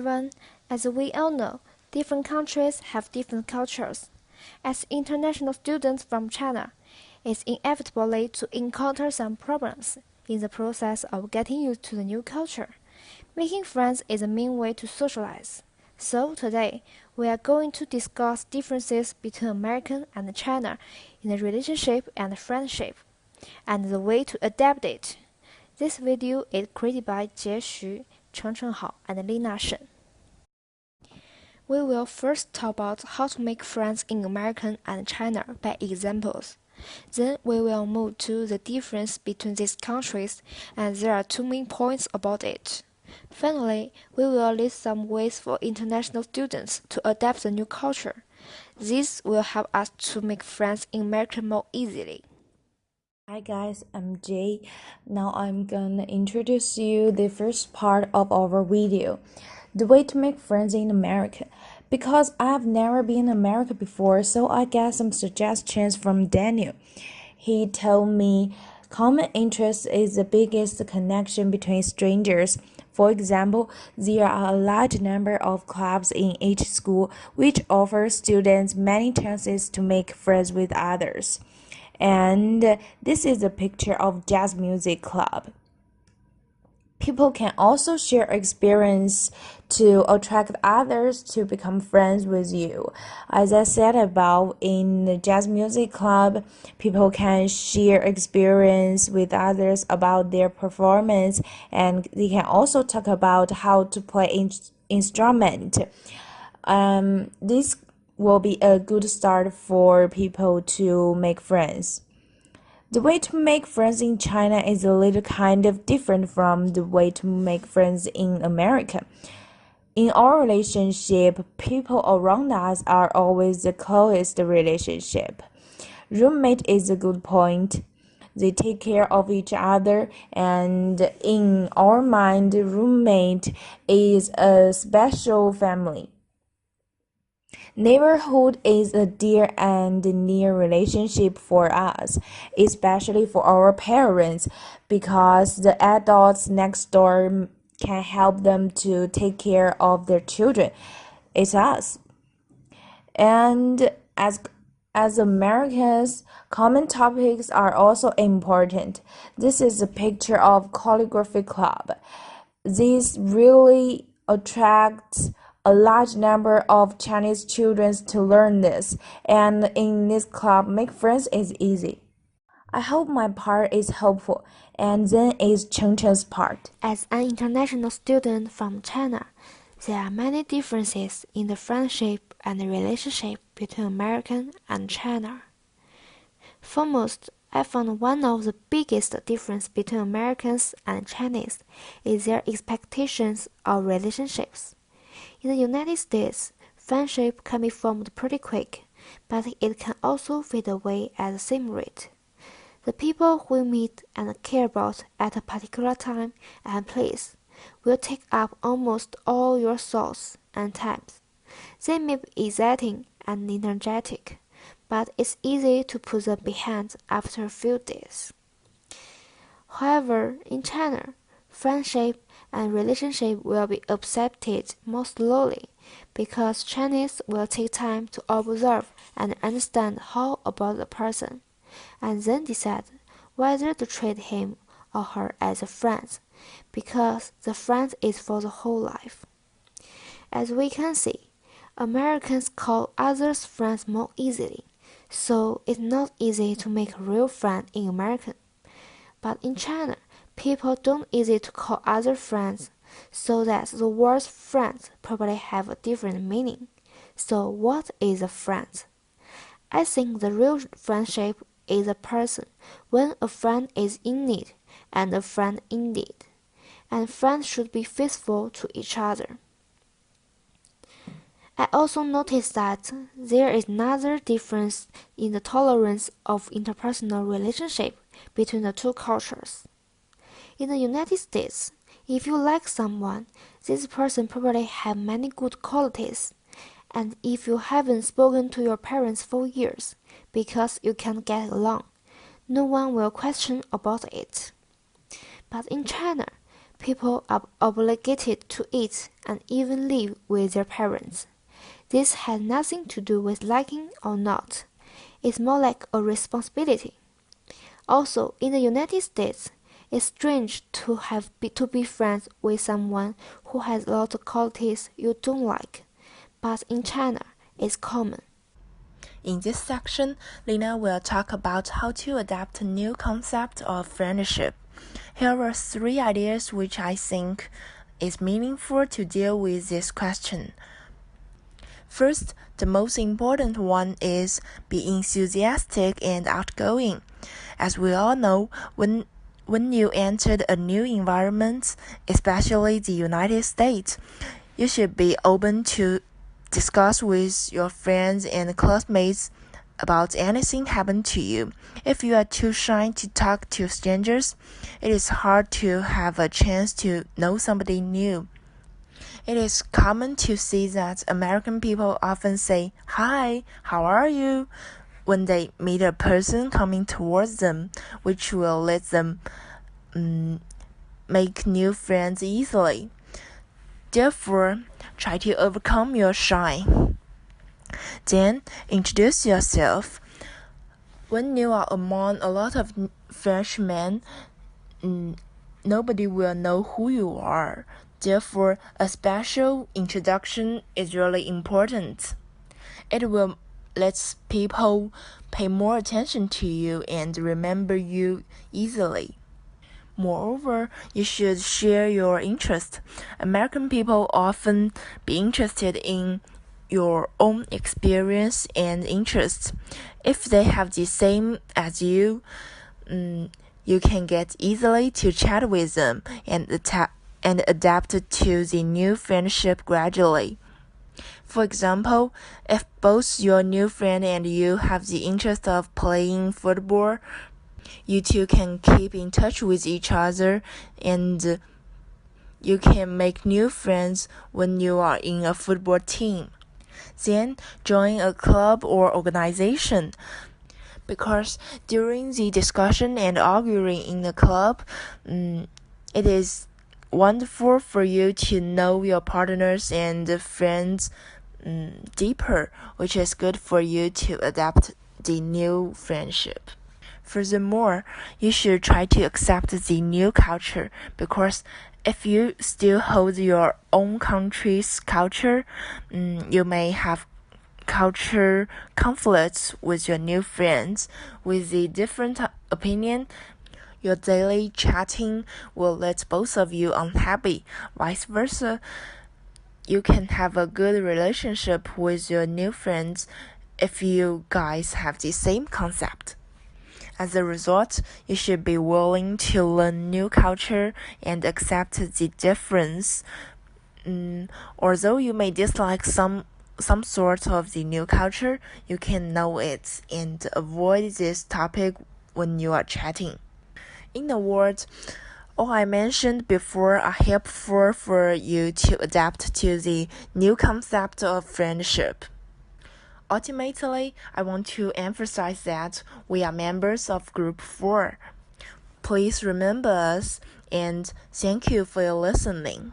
everyone. As we all know, different countries have different cultures. As international students from China, it's inevitable to encounter some problems in the process of getting used to the new culture. Making friends is a main way to socialize. So today, we are going to discuss differences between American and China in the relationship and friendship, and the way to adapt it. This video is created by Jie Xu, Chengcheng Hao, and Lina Shen. We will first talk about how to make friends in America and China by examples. Then we will move to the difference between these countries, and there are two main points about it. Finally, we will list some ways for international students to adapt the new culture. This will help us to make friends in America more easily. Hi guys, I'm Jay. Now I'm gonna introduce you the first part of our video, the way to make friends in America. Because I've never been in America before, so I got some suggestions from Daniel. He told me common interest is the biggest connection between strangers. For example, there are a large number of clubs in each school which offer students many chances to make friends with others. And this is a picture of jazz music club. People can also share experience to attract others to become friends with you. As I said above, in the jazz music club, people can share experience with others about their performance, and they can also talk about how to play instrument. This will be a good start for people to make friends. The way to make friends in China is a little kind of different from the way to make friends in America. In our relationship, people around us are always the closest relationship. Roommate is a good point. They take care of each other, and in our mind, roommate is a special family. Neighborhood is a dear and near relationship for us, especially for our parents, because the adults next door can help them to take care of their children. It's us. And as Americans, common topics are also important. This is a picture of calligraphy club. This really attracts a large number of Chinese children to learn this, and in this club, make friends is easy. I hope my part is helpful, and then is Chengcheng's part. As an international student from China, there are many differences in the friendship and relationship between America and China. Foremost, I found one of the biggest differences between Americans and Chinese is their expectations of relationships. In the United States, friendship can be formed pretty quick, but it can also fade away at the same rate. The people we meet and care about at a particular time and place will take up almost all your thoughts and time. They may be exciting and energetic, but it's easy to put them behind after a few days. However, in China, friendship and relationship will be accepted more slowly because Chinese will take time to observe and understand how about the person, and then decide whether to treat him or her as a friend, because the friend is for the whole life. As we can see, Americans call others friends more easily, so it's not easy to make a real friend in America. But in China, people don't easy to call other friends, so that the words friends probably have a different meaning. So what is a friend? I think the real friendship is a person when a friend is in need and a friend indeed, and friends should be faithful to each other. I also noticed that there is another difference in the tolerance of interpersonal relationship between the two cultures. In the United States, if you like someone, this person probably have many good qualities, and if you haven't spoken to your parents for years because you can't get along, no one will question about it. But in China, People are obligated to eat and even live with their parents. This has nothing to do with liking or not. It's more like a responsibility. Also, in the United States, it's strange to be friends with someone who has a lot of qualities you don't like, but in China, it's common. In this section, Lina will talk about how to adapt a new concept of friendship. Here are 3 ideas which I think is meaningful to deal with this question. First, the most important one is be enthusiastic and outgoing. As we all know, when you entered a new environment, especially the United States, you should be open to discuss with your friends and classmates about anything happened to you. If you are too shy to talk to strangers, it is hard to have a chance to know somebody new. It is common to see that American people often say, "Hi, how are you?" when they meet a person coming towards them, which will let them make new friends easily. Therefore, try to overcome your shy. Then, introduce yourself. When you are among a lot of freshmen, nobody will know who you are. Therefore, a special introduction is really important. It will let people pay more attention to you and remember you easily. Moreover, you should share your interest. American people often be interested in your own experience and interests. If they have the same as you, you can get easily to chat with them and adapt to the new friendship gradually. For example, if both your new friend and you have the interest of playing football, you two can keep in touch with each other and you can make new friends when you are in a football team. Then join a club or organization, because during the discussion and arguing in the club, it is wonderful for you to know your partners and friends deeper, which is good for you to adapt the new friendship. Furthermore, you should try to accept the new culture, because if you still hold your own country's culture, you may have culture conflicts with your new friends. With a different opinion, your daily chatting will let both of you unhappy. Vice versa, you can have a good relationship with your new friends if you guys have the same concept. As a result, you should be willing to learn new culture and accept the difference. Although you may dislike some sort of the new culture, you can know it and avoid this topic when you are chatting. In the words, all I mentioned before are helpful for you to adapt to the new concept of friendship. Ultimately, I want to emphasize that we are members of Group 4. Please remember us, and thank you for your listening.